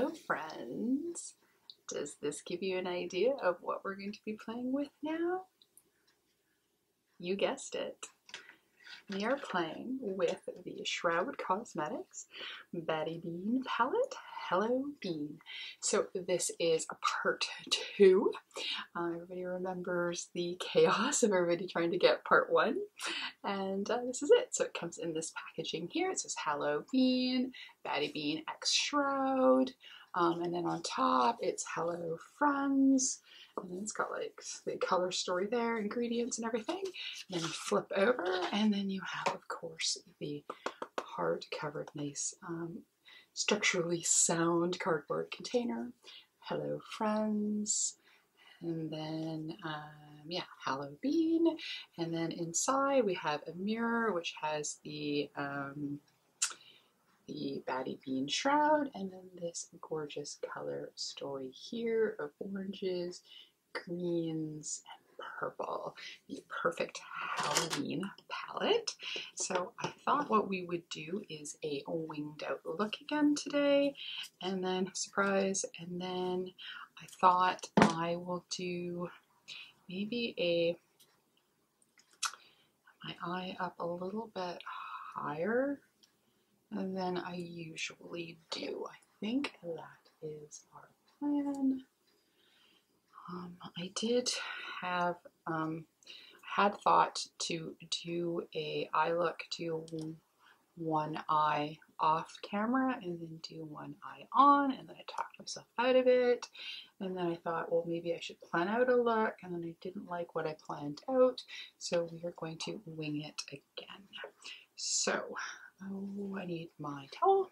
Hello friends! Does this give you an idea of what we're going to be playing with now? You guessed it. We are playing with the Shroud X Batty Bean Palette Hello Bean. So this is a part 2. Everybody remembers the chaos of everybody trying to get part 1. And this is it. So it comes in this packaging here. It says Hallo Bean, Batty Bean X Shroud. And then on top it's Hello Friends. And then it's got like the color story there, ingredients and everything. And then you flip over and then you have, of course, the hard-covered, nice, structurally sound cardboard container. Hello Friends. And then, yeah, Hallo Bean. And then inside we have a mirror which has the Batty Bean Shroud, and then this gorgeous color story here of oranges, greens, and purple. The perfect Halloween palette. So I thought what we would do is a winged out look again today, and then surprise, and then I thought I will do maybe my eye up a little bit higher than I usually do. I think that is our plan. I did have, had thought to do a eye look, do one eye off camera and then do one eye on, and then I talked myself out of it, and then I thought, well, maybe I should plan out a look, and then I didn't like what I planned out, so we are going to wing it again. So I need my towel,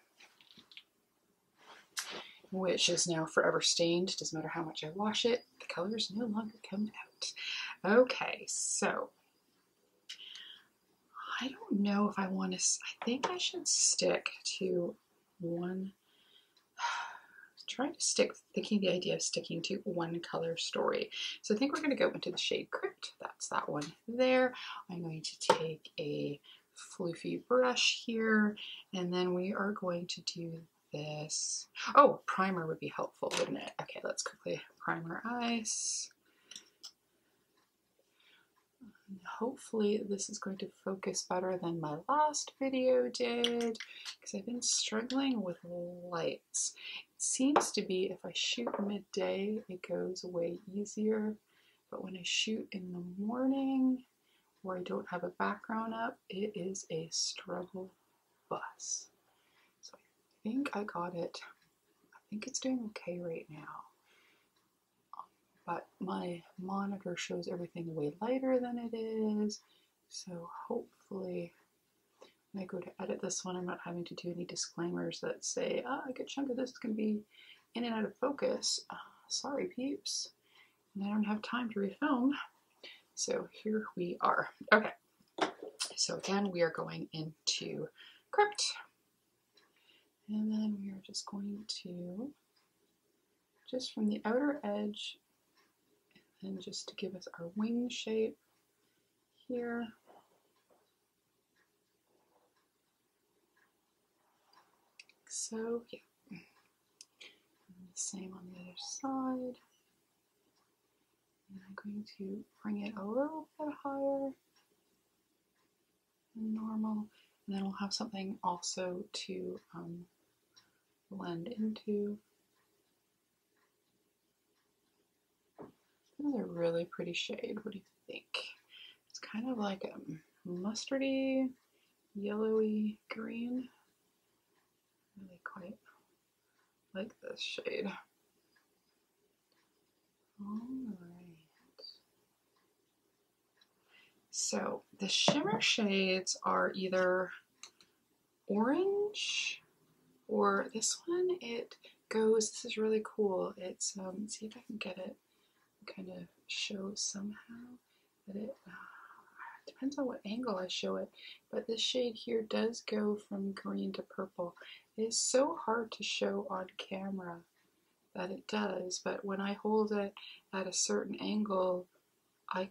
which is now forever stained. Doesn't matter how much I wash it, the colors no longer come out. Okay, so I don't know if I want to, I think I should stick to one, thinking the idea of sticking to one color story. So I think we're going to go into the shade Crypt. That's that one there. I'm going to take a floofy brush here, and then we are going to do this. Oh, primer would be helpful, wouldn't it? Okay, let's quickly primer eyes. Hopefully this is going to focus better than my last video did, because I've been struggling with lights. It seems to be if I shoot midday it goes way easier, but when I shoot in the morning where I don't have a background up, it is a struggle bus. So I think I got it. I think it's doing okay right now. But my monitor shows everything way lighter than it is. So hopefully when I go to edit this one, I'm not having to do any disclaimers that say, a good chunk of this is going to be in and out of focus. Sorry, peeps. And I don't have time to refilm. So here we are. Okay, so again, we are going into Crypt. And then we are just going to, just from the outer edge, and just to give us our wing shape here. So, yeah. And the same on the other side. And I'm going to bring it a little bit higher than normal. And then we'll have something also to blend into. This is a really pretty shade. What do you think? It's kind of like a mustardy, yellowy green. Really quite like this shade. Alright. So the shimmer shades are either orange or this one, it goes, this is really cool. It's, see if I can get it, kind of show somehow that it, depends on what angle I show it, but this shade here does go from green to purple. It is so hard to show on camera that it does, but when I hold it at a certain angle, I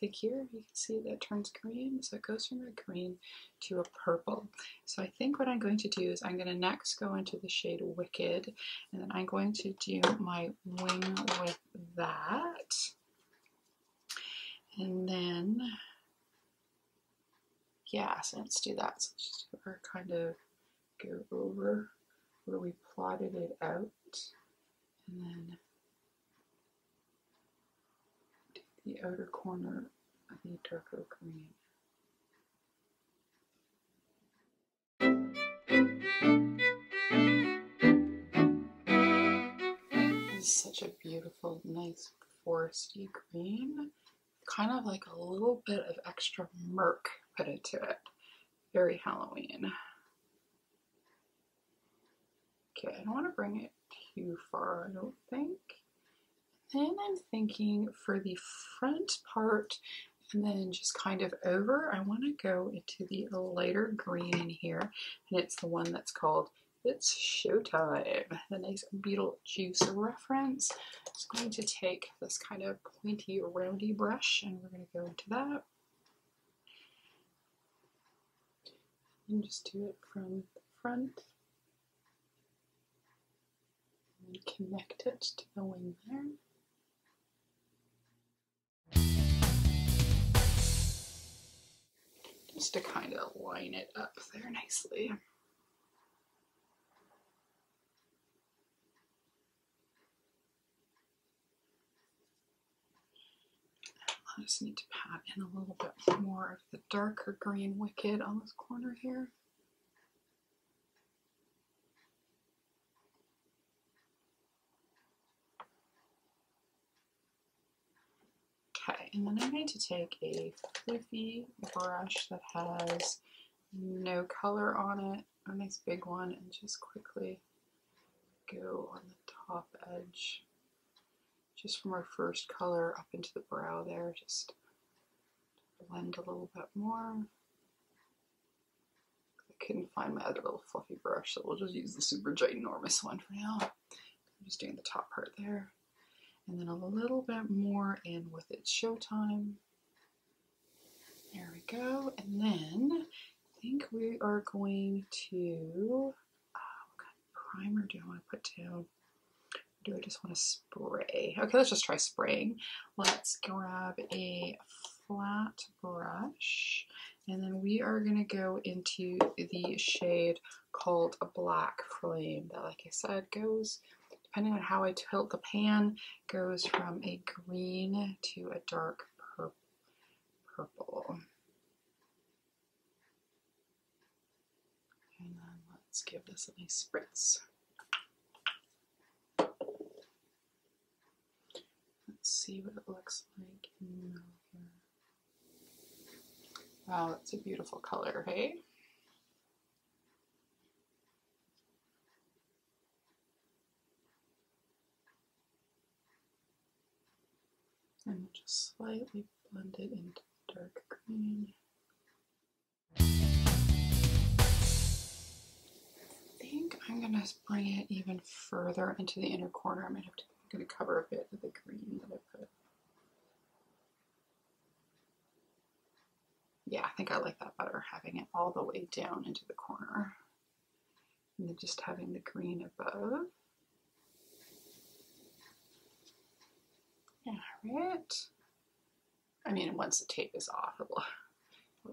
think here you can see that it turns green, so it goes from a green to a purple. So I think what I'm going to do is I'm going to next go into the shade Wicked, and then I'm going to do my wing with that. And then, yeah, so let's do that. So let's just kind of go over where we plotted it out, and then the outer corner of the darker green. This is such a beautiful, nice foresty green. Kind of like a little bit of extra murk put into it. Very Halloween. Okay, I don't want to bring it too far, I don't think. Then I'm thinking for the front part, and then just kind of over, I want to go into the lighter green in here, and it's the one that's called It's Showtime, the nice Beetlejuice reference. I'm just going to take this kind of pointy, roundy brush, and we're going to go into that. And just do it from the front. And connect it to the wing there. Just to kind of line it up there nicely. I just need to pat in a little bit more of the darker green Wicked on this corner here. Okay, and then I'm going to take a fluffy brush that has no color on it, a nice big one, and just quickly go on the top edge, just from our first color up into the brow there, just blend a little bit more. I couldn't find my other little fluffy brush, so we'll just use the super ginormous one for now. I'm just doing the top part there. And then a little bit more in with It's Showtime. There we go. And then I think we are going to, what kind of primer do I want to put down? Or do I just want to spray? Okay, let's just try spraying. Let's grab a flat brush, and then we are going to go into the shade called a Black Flame that, like I said, goes, depending on how I tilt the pan, goes from a green to a dark purple. And then let's give this a nice spritz. Let's see what it looks like in the middle here. Wow, that's a beautiful color, hey? And we'll just slightly blend it into dark green. I think I'm gonna bring it even further into the inner corner. I'm gonna cover a bit of the green that I put. Yeah, I think I like that better, having it all the way down into the corner. And then just having the green above. Alright. I mean, once the tape is off, it will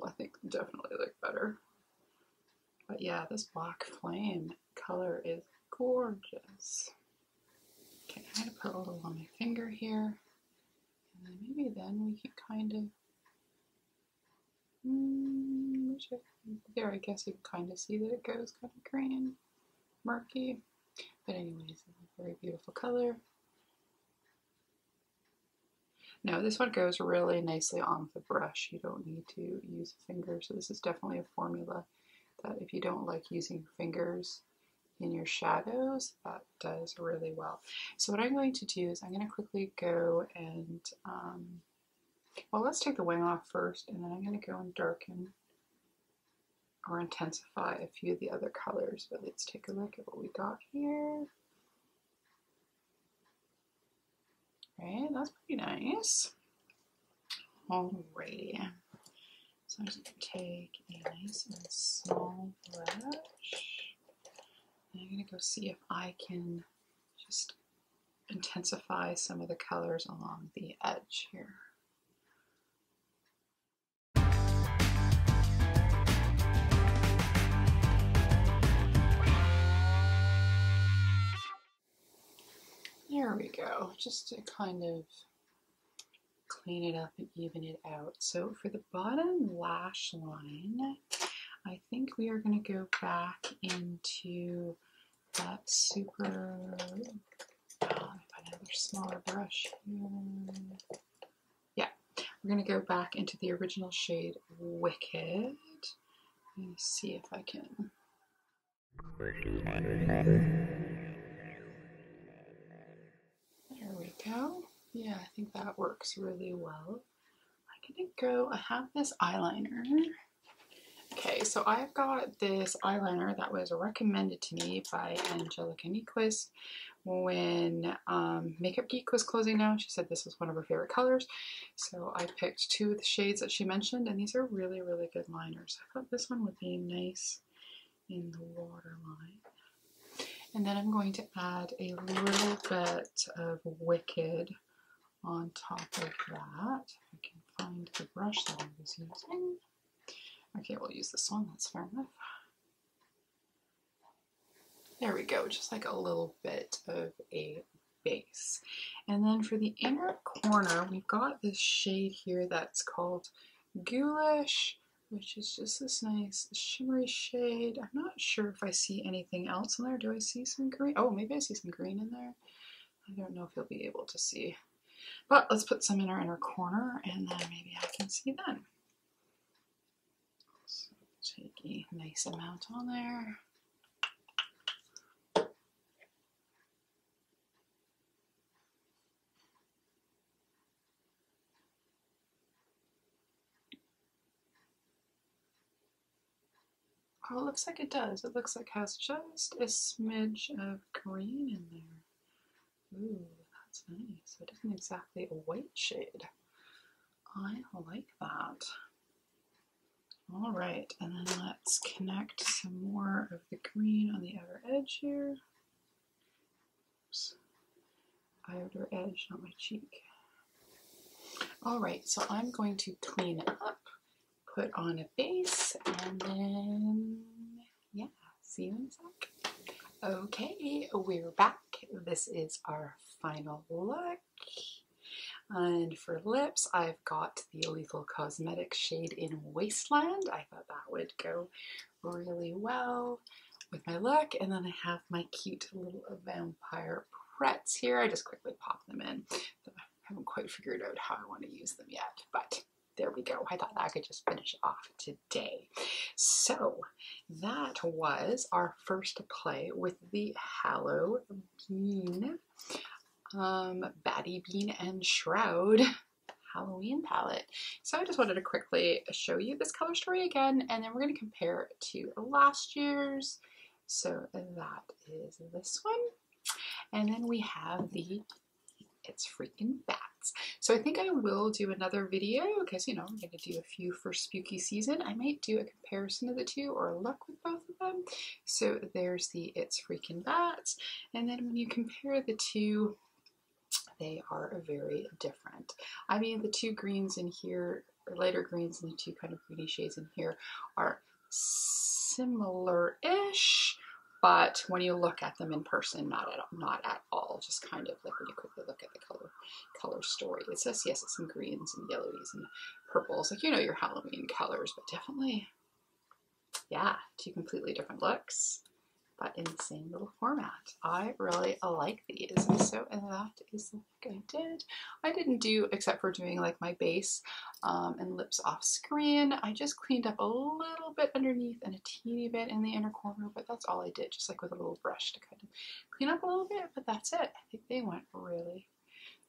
I think, definitely look better. But yeah, this Black Flame color is gorgeous. Okay, I'm going to put a little on my finger here. And then maybe then we can kind of, there, I guess you can kind of see that it goes kind of green, murky. But anyways, it's a very beautiful color. Now this one goes really nicely on with the brush. You don't need to use a finger. So this is definitely a formula that if you don't like using fingers in your shadows, that does really well. So what I'm going to do is I'm going to quickly go and, well, let's take the wing off first, and then I'm going to go and darken or intensify a few of the other colors. But let's take a look at what we got here. Right, that's pretty nice. Alrighty. So I'm just going to take a nice and small brush. And I'm going to go see if I can just intensify some of the colors along the edge here. There we go, just to kind of clean it up and even it out. So for the bottom lash line, I think we are going to go back into that super, another smaller brush here. Yeah, we're going to go back into the original shade Wicked. Let me see if I can. There we go. Yeah, I think that works really well. I'm gonna go, I have this eyeliner. Okay, so I've got this eyeliner that was recommended to me by Angelica Nyquist when Makeup Geek was closing down. She said this was one of her favorite colors. So I picked two of the shades that she mentioned, and these are really, really good liners. I thought this one would be nice in the waterline. And then I'm going to add a little bit of Wicked on top of that. I can find the brush that I was using. Okay, we'll use this one, that's fair enough. There we go, just like a little bit of a base. And then for the inner corner, we've got this shade here that's called Ghoulish, which is just this nice shimmery shade. I'm not sure if I see anything else in there. Do I see some green? Oh, maybe I see some green in there. I don't know if you'll be able to see. But let's put some in our inner corner and then maybe I can see then. So take a nice amount on there. Oh, it looks like it does. It looks like it has just a smidge of green in there. Ooh, that's nice. It isn't exactly a white shade. I like that. All right, and then let's connect some more of the green on the outer edge here. Oops. Outer edge, not my cheek. All right, so I'm going to clean it up, put on a base, and then, yeah, see you in a sec. Okay, we're back. This is our final look. And for lips, I've got the Lethal Cosmetics shade in Wasteland. I thought that would go really well with my look. And then I have my cute little vampire pretz here. I just quickly pop them in. I haven't quite figured out how I want to use them yet, but there we go. I thought that I could just finish off today. So that was our first play with the Hallo Bean Batty Bean and Shroud Halloween palette. So I just wanted to quickly show you this color story again, and then we're going to compare it to last year's. So that is this one. And then we have the It's Freaking Bats. So I think I will do another video because, you know, I'm going to do a few for spooky season. I might do a comparison of the two or a look with both of them. So there's the It's Freaking Bats. And then when you compare the two, they are very different. I mean, the two greens in here, or lighter greens, and the two kind of greeny shades in here are similar-ish, but when you look at them in person, not at all. Just kind of like when you quickly look at the color story. It says, yes, it's some greens and yellowies and purples, like, you know, your Halloween colors, but definitely, yeah, two completely different looks, but in the same little format. I really like these. So that is the look I did. I didn't do, except for doing like my base and lips off screen, I just cleaned up a little bit underneath and a teeny bit in the inner corner, but that's all I did, just like with a little brush to kind of clean up a little bit, but that's it. I think they went really,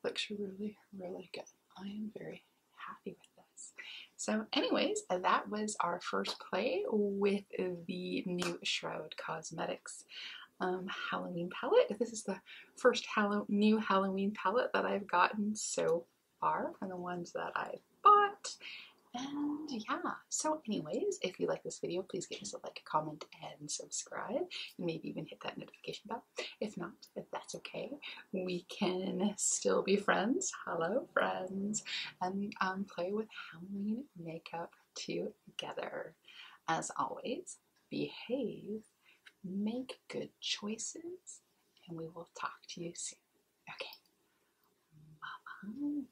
looks really, really good. I am very happy with this. So anyways, that was our first play with the new Shroud Cosmetics Halloween palette. This is the first new Halloween palette that I've gotten so far from the ones that I've bought. that. And yeah, so anyways, if you like this video, please give us a like, comment, and subscribe. And maybe even hit that notification bell. If not, if that's okay, we can still be friends. Hello, friends. And play with Halloween makeup together. As always, behave, make good choices, and we will talk to you soon. Okay. Bye-bye.